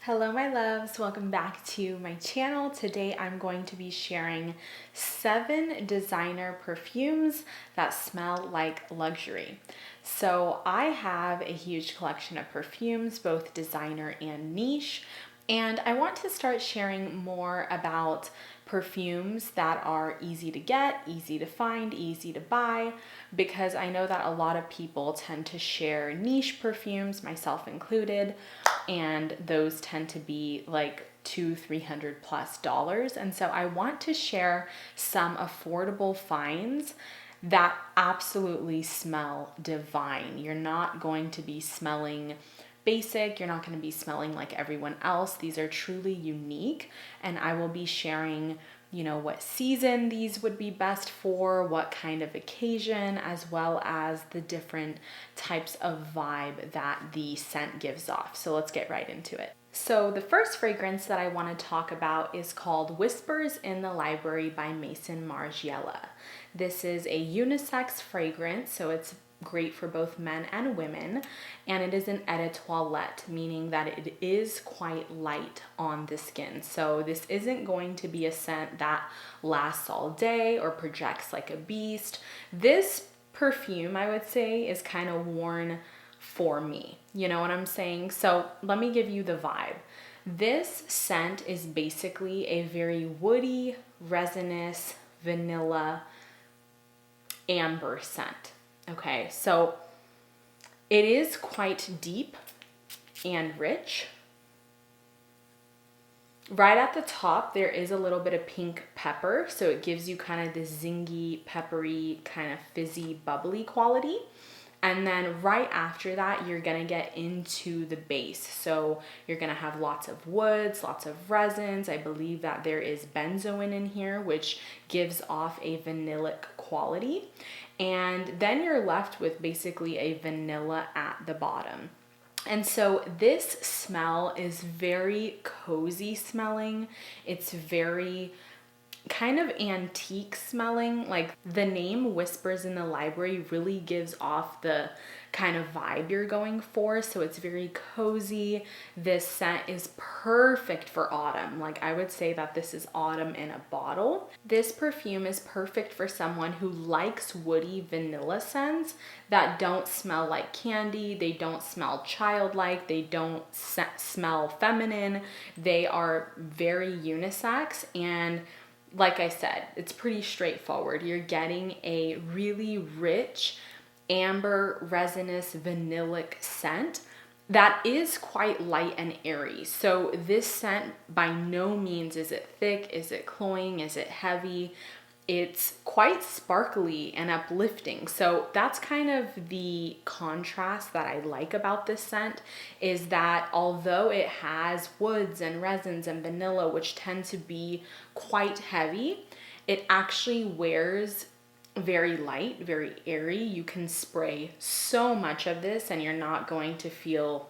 Hello my loves, welcome back to my channel. Today I'm going to be sharing 7 designer perfumes that smell like luxury. So I have a huge collection of perfumes, both designer and niche, and I want to start sharing more about perfumes that are easy to get, easy to find, easy to buy, because I know that a lot of people tend to share niche perfumes, myself included, and those tend to be like $200-300+ and so I want to share some affordable finds that absolutely smell divine. You're not going to be smelling basic, you're not going to be smelling like everyone else. These are truly unique, and I will be sharing what season these would be best for, what kind of occasion, as well as the different types of vibe that the scent gives off. So let's get right into it. So the first fragrance that I want to talk about is called Whispers in the Library by Maison Margiela. This is a unisex fragrance, so it's great for both men and women, and it is an eau de toilette, meaning that it is quite light on the skin. So this isn't going to be a scent that lasts all day or projects like a beast. This perfume, I would say, is kind of worn for me. You know what I'm saying? So let me give you the vibe. This scent is basically a very woody, resinous, vanilla, amber scent. Okay, so it is quite deep and rich. Right at the top, there is a little bit of pink pepper, so it gives you kind of this zingy, peppery, kind of fizzy, bubbly quality. And then right after that, you're gonna get into the base. So you're gonna have lots of woods, lots of resins. I believe that there is benzoin in here, which gives off a vanillic quality. And then you're left with basically a vanilla at the bottom. And so this smell is very cozy smelling. It's very kind of antique smelling. Like the name Whispers in the Library really gives off the kind of vibe you're going for. So it's very cozy. This scent is perfect for autumn. Like I would say that this is autumn in a bottle. This perfume is perfect for someone who likes woody vanilla scents that don't smell like candy. They don't smell childlike. They don't smell feminine. They are very unisex, and like I said, it's pretty straightforward. You're getting a really rich, amber, resinous, vanillic scent that is quite light and airy. So this scent, by no means is it thick, is it cloying, is it heavy. It's quite sparkly and uplifting. So that's kind of the contrast that I like about this scent, is that although it has woods and resins and vanilla, which tend to be quite heavy, it actually wears very light, very airy. You can spray so much of this and you're not going to feel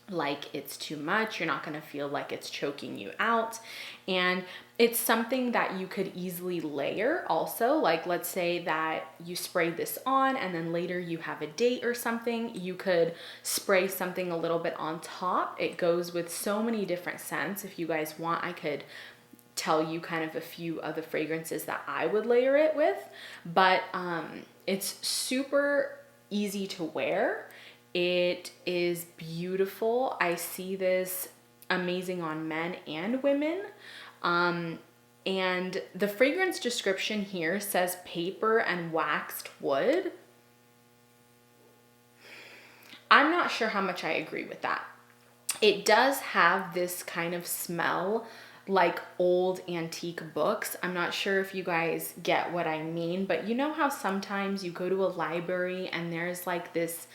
like it's too much. You're not going to feel like it's choking you out. And it's something that you could easily layer also. Like let's say that you sprayed this on and then later you have a date or something, you could spray something a little bit on top. It goes with so many different scents. If you guys want, I could tell you kind of a few of the fragrances that I would layer it with, but it's super easy to wear. It is beautiful. I see this amazing on men and women. And the fragrance description here says paper and waxed wood. I'm not sure how much I agree with that. It does have this kind of smell like old antique books. I'm not sure if you guys get what I mean, but you know how sometimes you go to a library and there's like this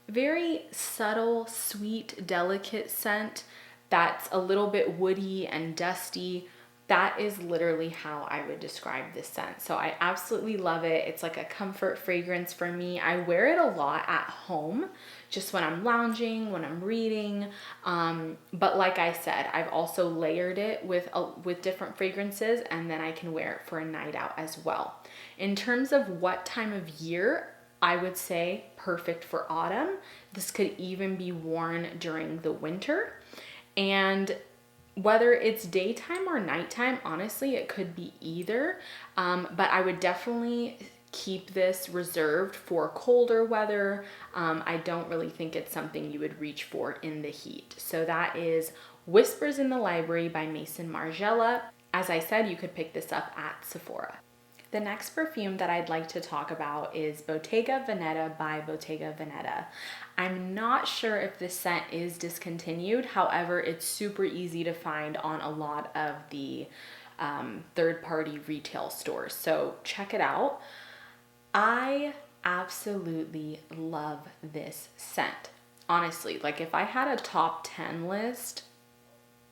very subtle, sweet, delicate scent that's a little bit woody and dusty. That is literally how I would describe this scent. So I absolutely love it. It's like a comfort fragrance for me. I wear it a lot at home, just when I'm lounging, when I'm reading. But like I said, I've also layered it with different fragrances, and then I can wear it for a night out as well. In terms of what time of year, I would say perfect for autumn. This could even be worn during the winter. And whether it's daytime or nighttime, honestly, it could be either. But I would definitely keep this reserved for colder weather. I don't really think it's something you would reach for in the heat. So that is Whispers in the Library by Maison Margiela. As I said, you could pick this up at Sephora. The next perfume that I'd like to talk about is Bottega Veneta by Bottega Veneta. I'm not sure if this scent is discontinued. However, it's super easy to find on a lot of the third-party retail stores. So check it out. I absolutely love this scent. Honestly, like if I had a top 10 list,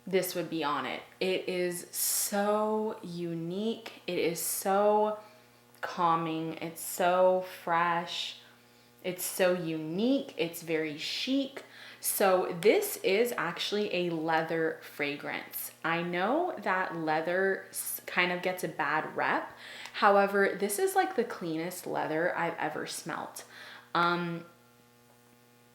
this would be on it. It is so unique. It is so calming. It's so fresh. It's so unique. It's very chic. So this is actually a leather fragrance. I know that leather kind of gets a bad rep. However, this is like the cleanest leather I've ever smelt.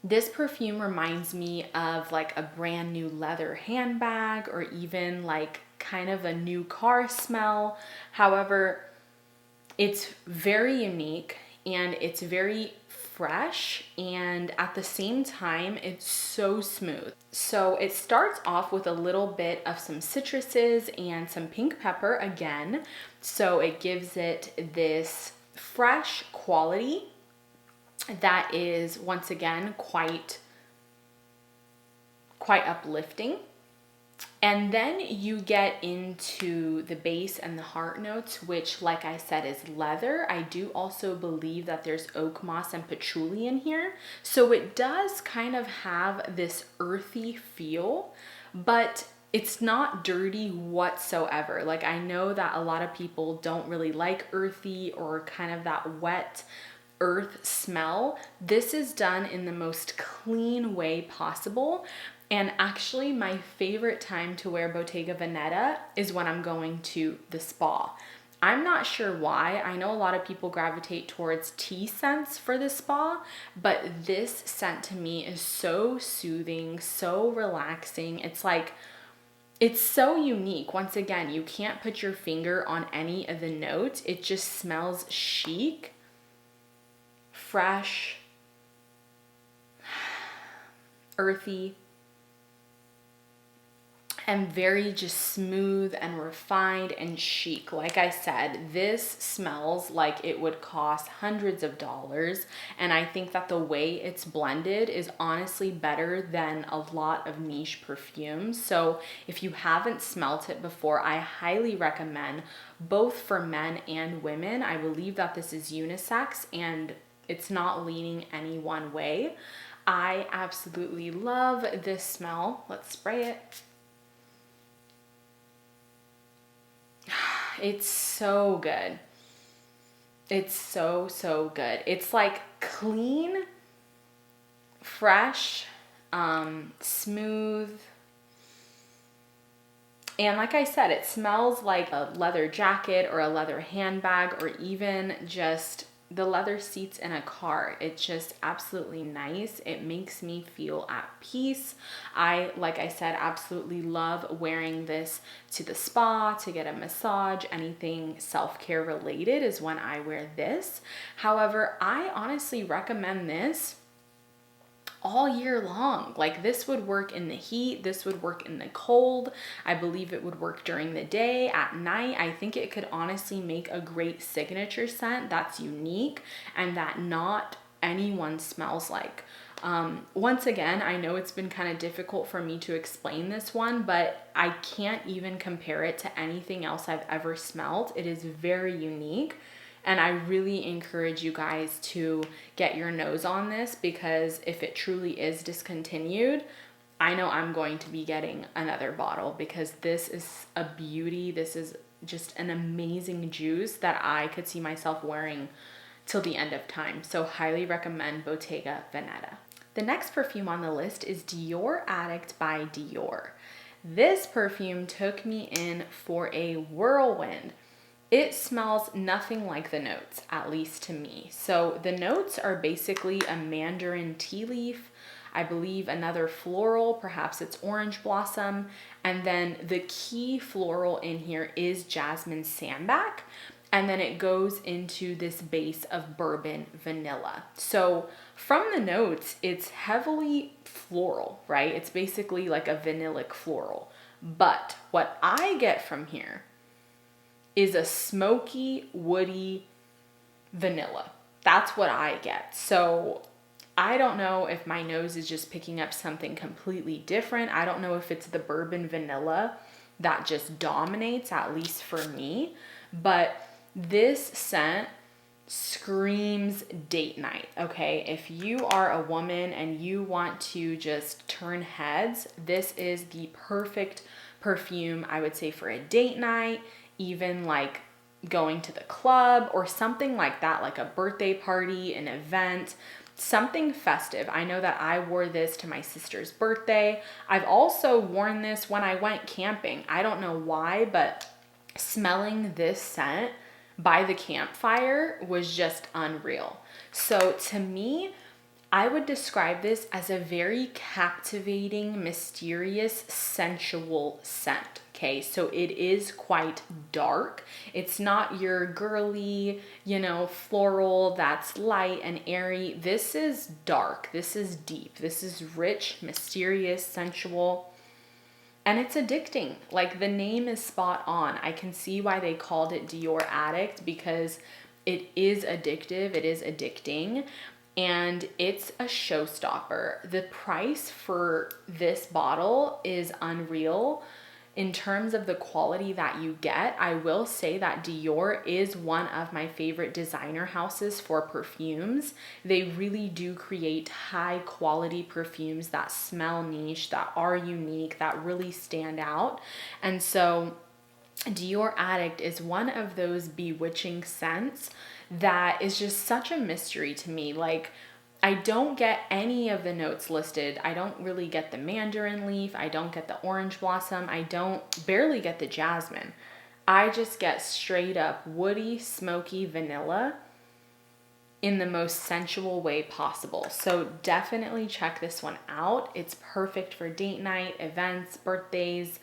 This perfume reminds me of like a brand new leather handbag or even like kind of a new car smell. However, it's very unique and it's very fresh, and at the same time, it's so smooth. So it starts off with a little bit of some citruses and some pink pepper again. So it gives it this fresh quality that is once again quite uplifting. And then you get into the base and the heart notes, which like I said is leather. I do also believe that there's oak moss and patchouli in here. So it does kind of have this earthy feel, but it's not dirty whatsoever. Like I know that a lot of people don't really like earthy or kind of that wet earth smell. This is done in the most clean way possible. And actually my favorite time to wear Bottega Veneta is when I'm going to the spa. I'm not sure why. I know a lot of people gravitate towards tea scents for the spa, but this scent to me is so soothing, so relaxing. It's like, it's so unique. Once again, you can't put your finger on any of the notes. It just smells chic, fresh, earthy, and very just smooth and refined and chic. Like I said, this smells like it would cost hundreds of dollars, and I think that the way it's blended is honestly better than a lot of niche perfumes. So if you haven't smelt it before, I highly recommend, both for men and women. I believe that this is unisex and it's not leaning any one way. I absolutely love this smell. Let's spray it. It's so good. It's so good. It's like clean, fresh, smooth. And like I said, it smells like a leather jacket or a leather handbag or even just the leather seats in a car. It's just absolutely nice. It makes me feel at peace. I, like I said, absolutely love wearing this to the spa, to get a massage, anything self-care related is when I wear this. However, I honestly recommend this all year long. Like this would work in the heat, this would work in the cold. I believe it would work during the day, at night. I think it could honestly make a great signature scent that's unique and that not anyone smells like. Once again, I know it's been kind of difficult for me to explain this one, but I can't even compare it to anything else I've ever smelled. It is very unique. And I really encourage you guys to get your nose on this, because if it truly is discontinued, I know I'm going to be getting another bottle, because this is a beauty. This is just an amazing juice that I could see myself wearing till the end of time. So highly recommend Bottega Veneta. The next perfume on the list is Dior Addict by Dior. This perfume took me in for a whirlwind. It smells nothing like the notes, at least to me. So the notes are basically a mandarin tea leaf. I believe another floral, perhaps it's orange blossom. And then the key floral in here is jasmine sambac. And then it goes into this base of bourbon vanilla. So from the notes, it's heavily floral, right? It's basically like a vanillic floral. But what I get from here is a smoky, woody vanilla. That's what I get. So I don't know if my nose is just picking up something completely different. I don't know if it's the bourbon vanilla that just dominates, at least for me. But this scent screams date night, okay? If you are a woman and you want to just turn heads, this is the perfect perfume, I would say, for a date night, even like going to the club or something like that, like a birthday party, an event, something festive. I know that I wore this to my sister's birthday. I've also worn this when I went camping. I don't know why, but smelling this scent by the campfire was just unreal. So to me, I would describe this as a very captivating, mysterious, sensual scent. Okay, so it is quite dark. It's not your girly, floral that's light and airy. This is dark. This is deep. This is rich, mysterious, sensual. And it's addicting. Like, the name is spot on. I can see why they called it Dior Addict, because it is addictive. It is addicting. And it's a showstopper. The price for this bottle is unreal. In terms of the quality that you get, I will say that Dior is one of my favorite designer houses for perfumes. They really do create high quality perfumes that smell niche, that are unique, that really stand out. And so Dior Addict is one of those bewitching scents that is just such a mystery to me. Like, I don't get any of the notes listed. I don't really get the mandarin leaf. I don't get the orange blossom. I don't barely get the jasmine. I just get straight up woody, smoky vanilla in the most sensual way possible. So definitely check this one out. It's perfect for date night, events, birthdays,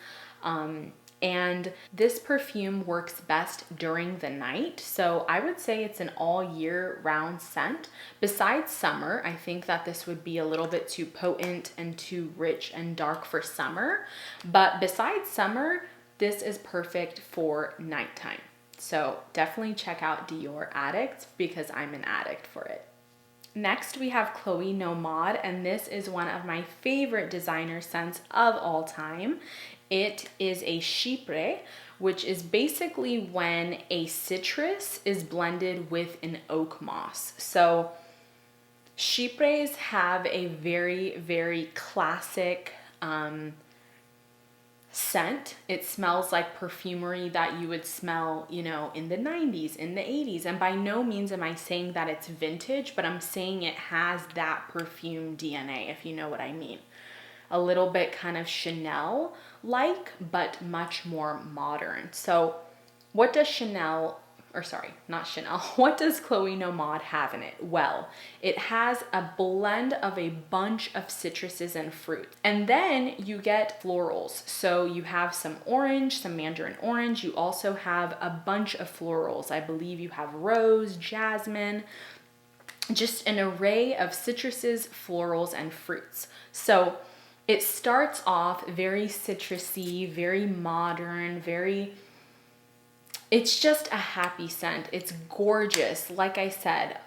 and this perfume works best during the night. So I would say it's an all year round scent. Besides summer, I think that this would be a little bit too potent and too rich and dark for summer. But besides summer, this is perfect for nighttime. So definitely check out Dior Addict, because I'm an addict for it. Next, we have Chloe Nomade, and this is one of my favorite designer scents of all time. It is a chypre, which is basically when a citrus is blended with an oak moss. So chypres have a very, very classic scent. It smells like perfumery that you would smell, in the 90s, in the 80s. And by no means am I saying that it's vintage, but I'm saying it has that perfume DNA, if you know what I mean. A little bit kind of Chanel-like, but much more modern. So what does what does Chloe Nomade have in it? Well, it has a blend of a bunch of citruses and fruit. And then you get florals. So you have some orange, some mandarin orange. You also have a bunch of florals. I believe you have rose, jasmine, just an array of citruses, florals, and fruits. So it starts off very citrusy, very modern, it's just a happy scent. It's gorgeous. Like I said,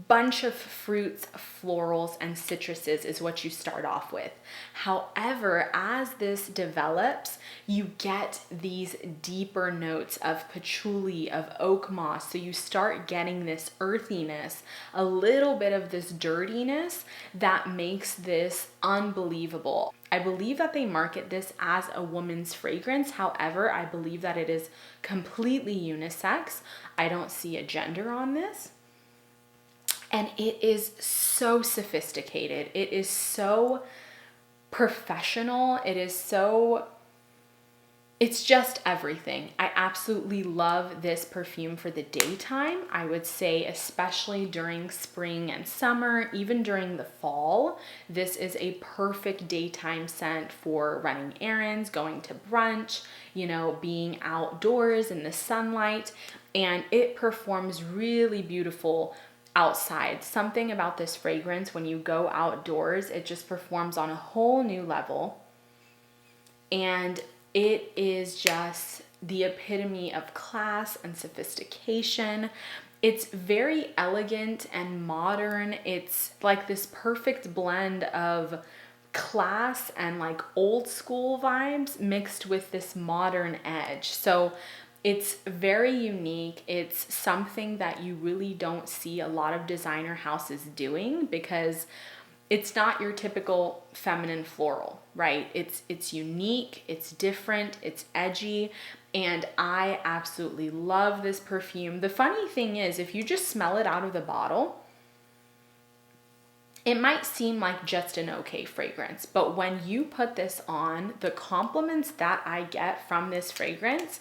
bunch of fruits, florals, and citruses is what you start off with. However, as this develops, you get these deeper notes of patchouli, of oak moss. So you start getting this earthiness, a little bit of this dirtiness that makes this unbelievable. I believe that they market this as a woman's fragrance. However, I believe that it is completely unisex. I don't see a gender on this. And it is so sophisticated. It is so professional. It is so it's just everything. I absolutely love this perfume for the daytime. I would say especially during spring and summer, even during the fall, this is a perfect daytime scent for running errands, going to brunch, you know, being outdoors in the sunlight, and it performs really beautiful outside. Something about this fragrance, when you go outdoors, it just performs on a whole new level. And it is just the epitome of class and sophistication. It's very elegant and modern. It's like this perfect blend of class and like old school vibes mixed with this modern edge. So it's very unique. It's something that you really don't see a lot of designer houses doing because it's not your typical feminine floral, right? It's unique, it's different, it's edgy, and I absolutely love this perfume. The funny thing is, if you just smell it out of the bottle, it might seem like just an okay fragrance, but when you put this on, the compliments that I get from this fragrance,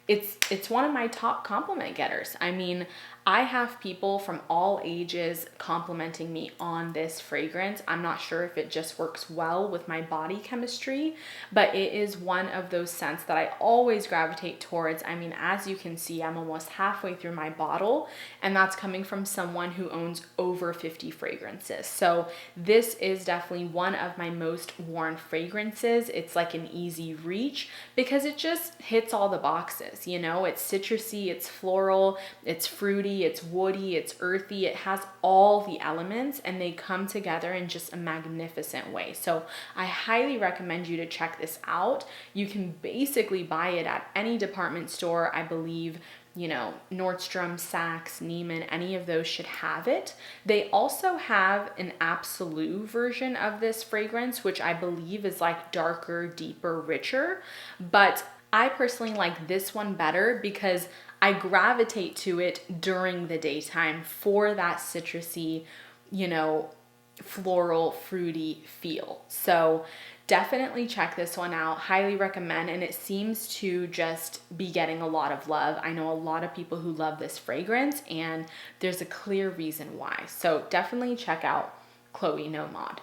it's one of my top compliment getters. I mean, I have people from all ages complimenting me on this fragrance. I'm not sure if it just works well with my body chemistry, but it is one of those scents that I always gravitate towards. I mean, as you can see, I'm almost halfway through my bottle, and that's coming from someone who owns over 50 fragrances. So this is definitely one of my most worn fragrances. It's like an easy reach because it just hits all the boxes, you know? It's citrusy, it's floral, it's fruity, it's woody, it's earthy. It has all the elements and they come together in just a magnificent way. So I highly recommend you to check this out. You can basically buy it at any department store. I believe, you know, Nordstrom, Saks, Neiman, any of those should have it. They also have an absolute version of this fragrance, which I believe is like darker, deeper, richer. But I personally like this one better because I gravitate to it during the daytime for that citrusy, you know, floral, fruity feel. So definitely check this one out. Highly recommend. And it seems to just be getting a lot of love. I know a lot of people who love this fragrance, and there's a clear reason why. So definitely check out Chloe Nomad.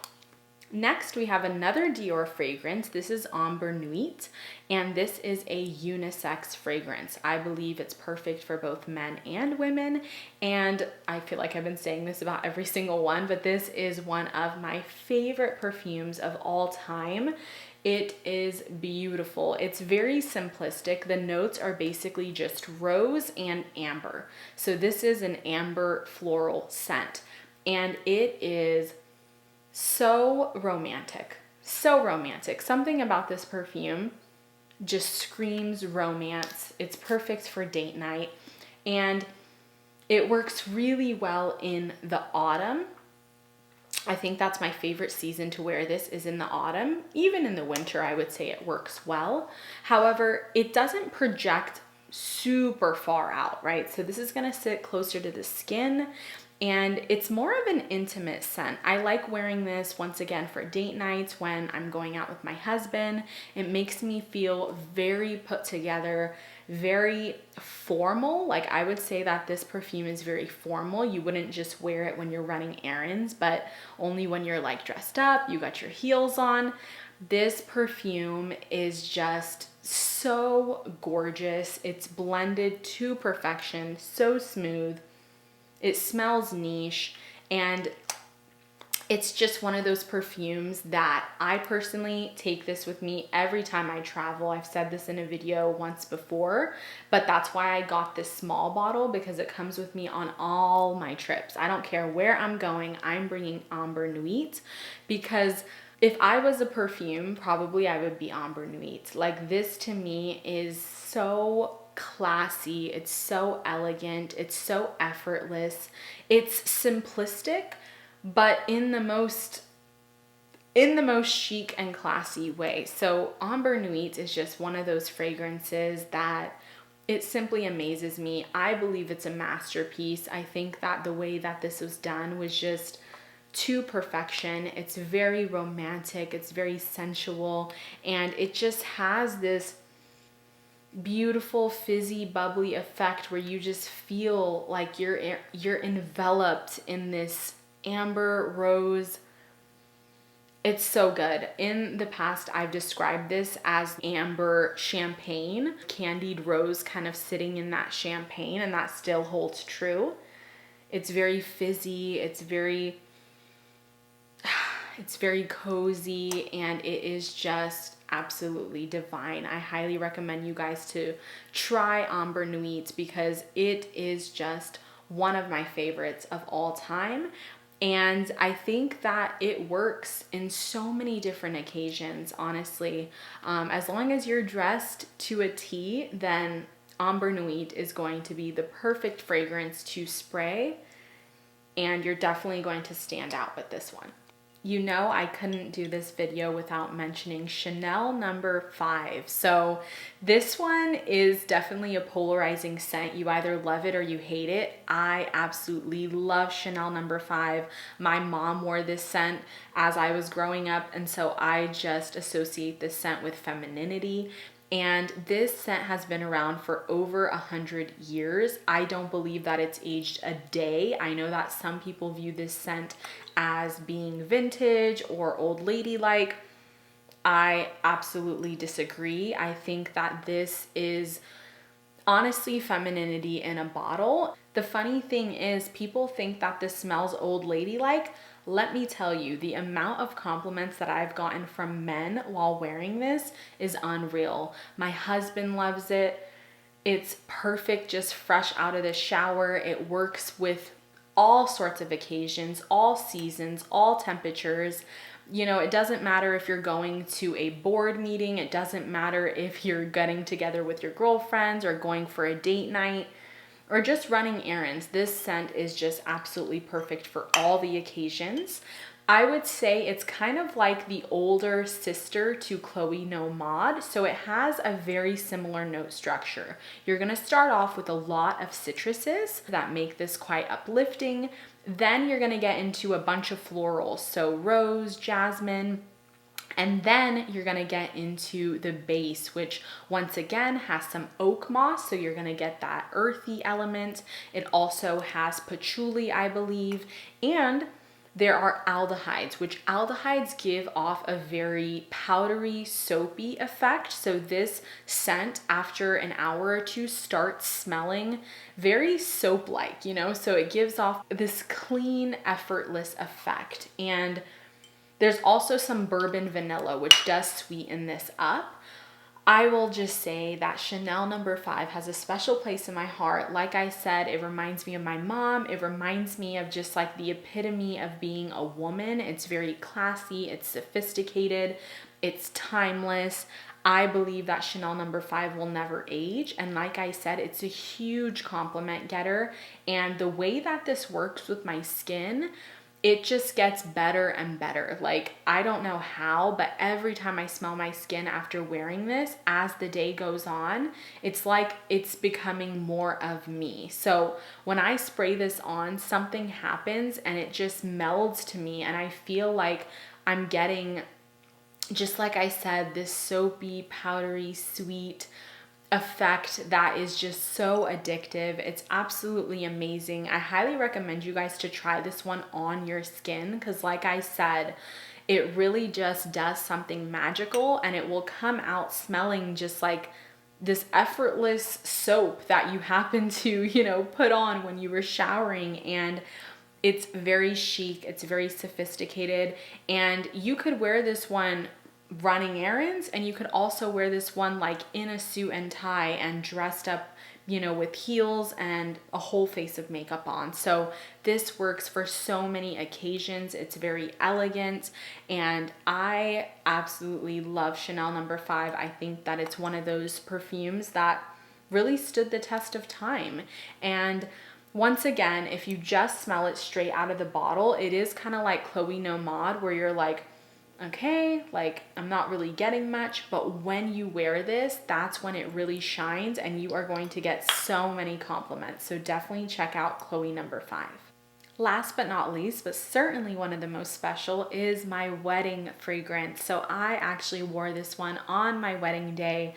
Next, we have another Dior fragrance. This is Amber Nuit, and this is a unisex fragrance. I believe it's perfect for both men and women, and I feel like I've been saying this about every single one, but this is one of my favorite perfumes of all time. It is beautiful. It's very simplistic. The notes are basically just rose and amber. So this is an amber floral scent, and it is so romantic, so romantic. Something about this perfume just screams romance. It's perfect for date night, and it works really well in the autumn. I think that's my favorite season to wear this is in the autumn. Even in the winter, I would say it works well. However, it doesn't project super far out, right? So this is gonna sit closer to the skin, and it's more of an intimate scent. I like wearing this once again for date nights when I'm going out with my husband. It makes me feel very put together, very formal. Like I would say that this perfume is very formal. You wouldn't just wear it when you're running errands, but only when you're like dressed up, you got your heels on. This perfume is just so gorgeous. It's blended to perfection, so smooth. It smells niche, and it's just one of those perfumes that I personally take this with me every time I travel. I've said this in a video once before, but that's why I got this small bottle, because it comes with me on all my trips. I don't care where I'm going, I'm bringing Amber Nuit, because if I was a perfume, probably I would be Amber Nuit. Like this to me is so classy, it's so elegant, it's so effortless, it's simplistic, but in the most chic and classy way. So Amber Nuit is just one of those fragrances that it simply amazes me. I believe it's a masterpiece. I think that the way that this was done was just to perfection. It's very romantic, it's very sensual, and it just has this beautiful fizzy bubbly effect where you just feel like you're enveloped in this amber rose. It's so good. In the past, I've described this as amber champagne, candied rose kind of sitting in that champagne, and that still holds true. It's very fizzy, it's very cozy, and it is just absolutely divine. I highly recommend you guys to try Amber Nuit because it is just one of my favorites of all time. And I think that it works in so many different occasions, honestly. As long as you're dressed to a T, then Amber Nuit is going to be the perfect fragrance to spray, and you're definitely going to stand out with this one. You know, I couldn't do this video without mentioning Chanel No. 5. So this one is definitely a polarizing scent. You either love it or you hate it. I absolutely love Chanel No. 5. My mom wore this scent as I was growing up, and so I just associate this scent with femininity. And this scent has been around for over 100 years. I don't believe that it's aged a day. I know that some people view this scent as being vintage or old lady-like. I absolutely disagree. I think that this is honestly femininity in a bottle. The funny thing is, people think that this smells old ladylike. Let me tell you, the amount of compliments that I've gotten from men while wearing this is unreal. My husband loves it. It's perfect, just fresh out of the shower. It works with all sorts of occasions, all seasons, all temperatures. You know, it doesn't matter if you're going to a board meeting. It doesn't matter if you're getting together with your girlfriends or going for a date night or just running errands. This scent is just absolutely perfect for all the occasions. I would say it's kind of like the older sister to Chloe No Mod. So it has a very similar note structure. You're gonna start off with a lot of citruses that make this quite uplifting. Then you're gonna get into a bunch of florals. So rose, jasmine, and then you're gonna get into the base, which once again has some oak moss, so you're gonna get that earthy element. It also has patchouli, I believe, and there are aldehydes, which aldehydes give off a very powdery, soapy effect. So this scent, after an hour or two, starts smelling very soap-like, you know? So it gives off this clean, effortless effect. And there's also some bourbon vanilla, which does sweeten this up. I will just say that Chanel No. 5 has a special place in my heart. Like I said, it reminds me of my mom. It reminds me of just like the epitome of being a woman. It's very classy, it's sophisticated, it's timeless. I believe that Chanel No. 5 will never age. And like I said, it's a huge compliment getter. And the way that this works with my skin, it just gets better and better. Like, I don't know how, but every time I smell my skin after wearing this, as the day goes on, it's like it's becoming more of me. So when I spray this on, something happens and it just melds to me, and I feel like I'm getting, just like I said, this soapy, powdery, sweet effect that is just so addictive. It's absolutely amazing. I highly recommend you guys to try this one on your skin because, like I said, it really just does something magical, and it will come out smelling just like this effortless soap that you happen to, you know, put on when you were showering. And it's very chic, it's very sophisticated, and you could wear this one running errands, and you could also wear this one like in a suit and tie and dressed up, you know, with heels and a whole face of makeup on. So this works for so many occasions. It's very elegant, and I absolutely love Chanel No. 5. I think that it's one of those perfumes that really stood the test of time. And once again, if you just smell it straight out of the bottle, it is kind of like Chloe No Mod, where you're like, okay, like I'm not really getting much, but when you wear this, that's when it really shines, and you are going to get so many compliments. So definitely check out Chloe No. 5. Last but not least, but certainly one of the most special, is my wedding fragrance. So I actually wore this one on my wedding day,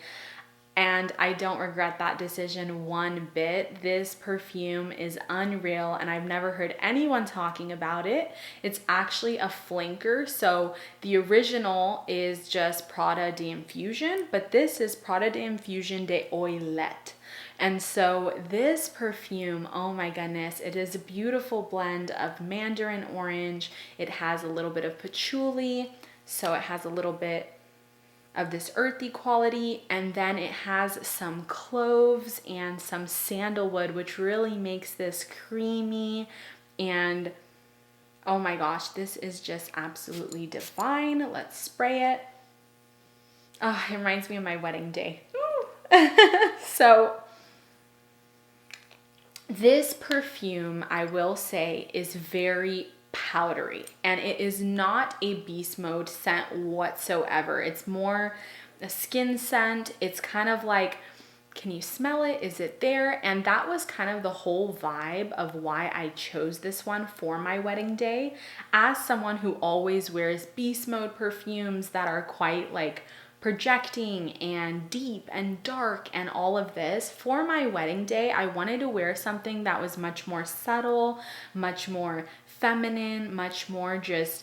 and I don't regret that decision one bit. This perfume is unreal, and I've never heard anyone talking about it. It's actually a flanker. So the original is just Prada d'Infusion, but this is Prada d'Infusion de Oilette. And so this perfume, oh my goodness, it is a beautiful blend of mandarin orange. It has a little bit of patchouli, so it has a little bit of this earthy quality, and then it has some cloves and some sandalwood, which really makes this creamy. And oh my gosh, this is just absolutely divine. Let's spray it. Oh, it reminds me of my wedding day. So this perfume, I will say, is very powdery, and it is not a beast mode scent whatsoever. It's more a skin scent. It's kind of like, can you smell it? Is it there? And that was kind of the whole vibe of why I chose this one for my wedding day. As someone who always wears beast mode perfumes that are quite like projecting and deep and dark and all of this, for my wedding day, I wanted to wear something that was much more subtle, much more feminine, much more just,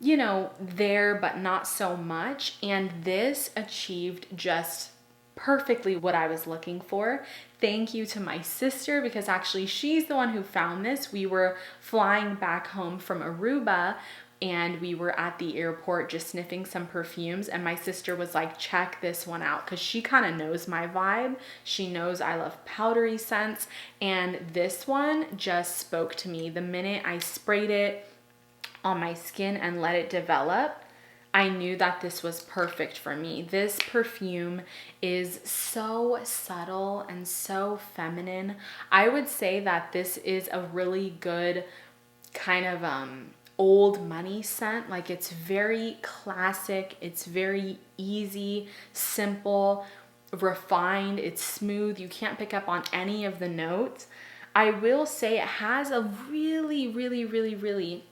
you know, there, but not so much. And this achieved just perfectly what I was looking for. Thank you to my sister, because actually she's the one who found this. We were flying back home from Aruba, and we were at the airport just sniffing some perfumes, and my sister was like, check this one out, because she kind of knows my vibe. She knows I love powdery scents, and this one just spoke to me. The minute I sprayed it on my skin and let it develop, I knew that this was perfect for me. This perfume is so subtle and so feminine. I would say that this is a really good kind of old money scent. Like, it's very classic, it's very easy, simple, refined, it's smooth. You can't pick up on any of the notes. I will say it has a really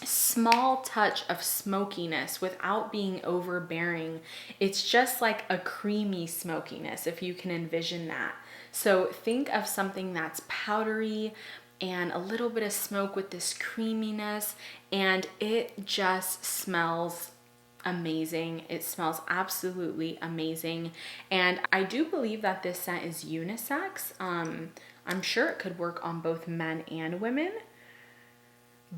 small touch of smokiness without being overbearing. It's just like a creamy smokiness, if you can envision that. So think of something that's powdery and a little bit of smoke with this creaminess, and it just smells amazing. It smells absolutely amazing. And I do believe that this scent is unisex. I'm sure it could work on both men and women,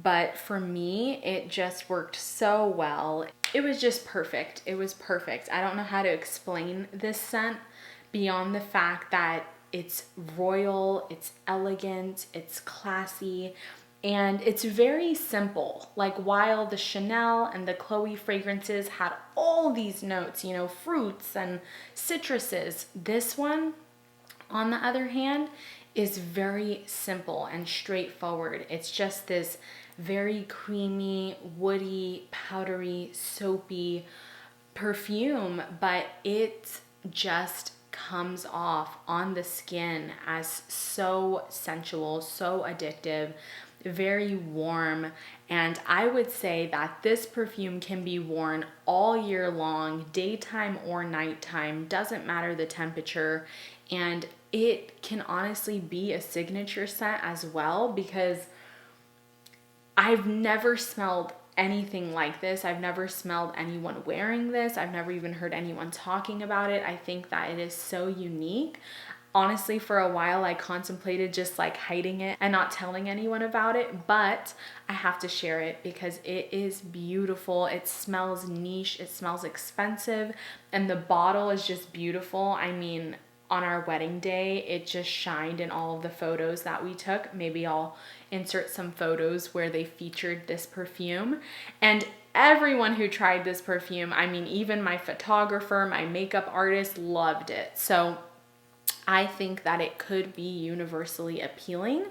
but for me, it just worked so well. It was just perfect. It was perfect. I don't know how to explain this scent beyond the fact that it's royal, it's elegant, it's classy, and it's very simple. Like, while the Chanel and the Chloe fragrances had all these notes, you know, fruits and citruses, this one, on the other hand, is very simple and straightforward. It's just this very creamy, woody, powdery, soapy perfume, but it just comes off on the skin as so sensual, so addictive, very warm. And I would say that this perfume can be worn all year long, daytime or nighttime, doesn't matter the temperature. And it can honestly be a signature scent as well, because I've never smelled anything like this. I've never smelled anyone wearing this. I've never even heard anyone talking about it. I think that it is so unique. Honestly, for a while, I contemplated just like hiding it and not telling anyone about it, but I have to share it because it is beautiful. It smells niche, it smells expensive, and the bottle is just beautiful. I mean, on our wedding day, it just shined in all of the photos that we took. Maybe I'll insert some photos where they featured this perfume. And everyone who tried this perfume, I mean, even my photographer, my makeup artist, loved it. So I think that it could be universally appealing.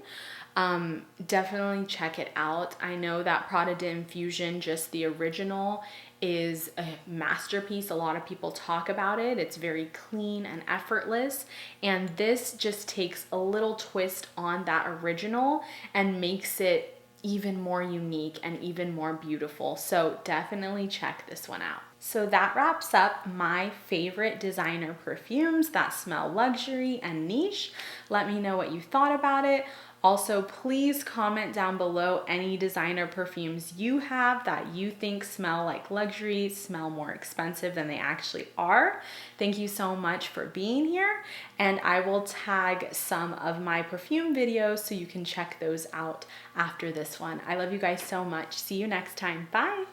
Definitely check it out. I know that Prada d'Infusion, just the original, is a masterpiece. A lot of people talk about it. It's very clean and effortless. And this just takes a little twist on that original and makes it even more unique and even more beautiful. So definitely check this one out. So that wraps up my favorite designer perfumes that smell luxury and niche. Let me know what you thought about it. Also, please comment down below any designer perfumes you have that you think smell like luxury, smell more expensive than they actually are. Thank you so much for being here, and I will tag some of my perfume videos so you can check those out after this one. I love you guys so much. See you next time. Bye.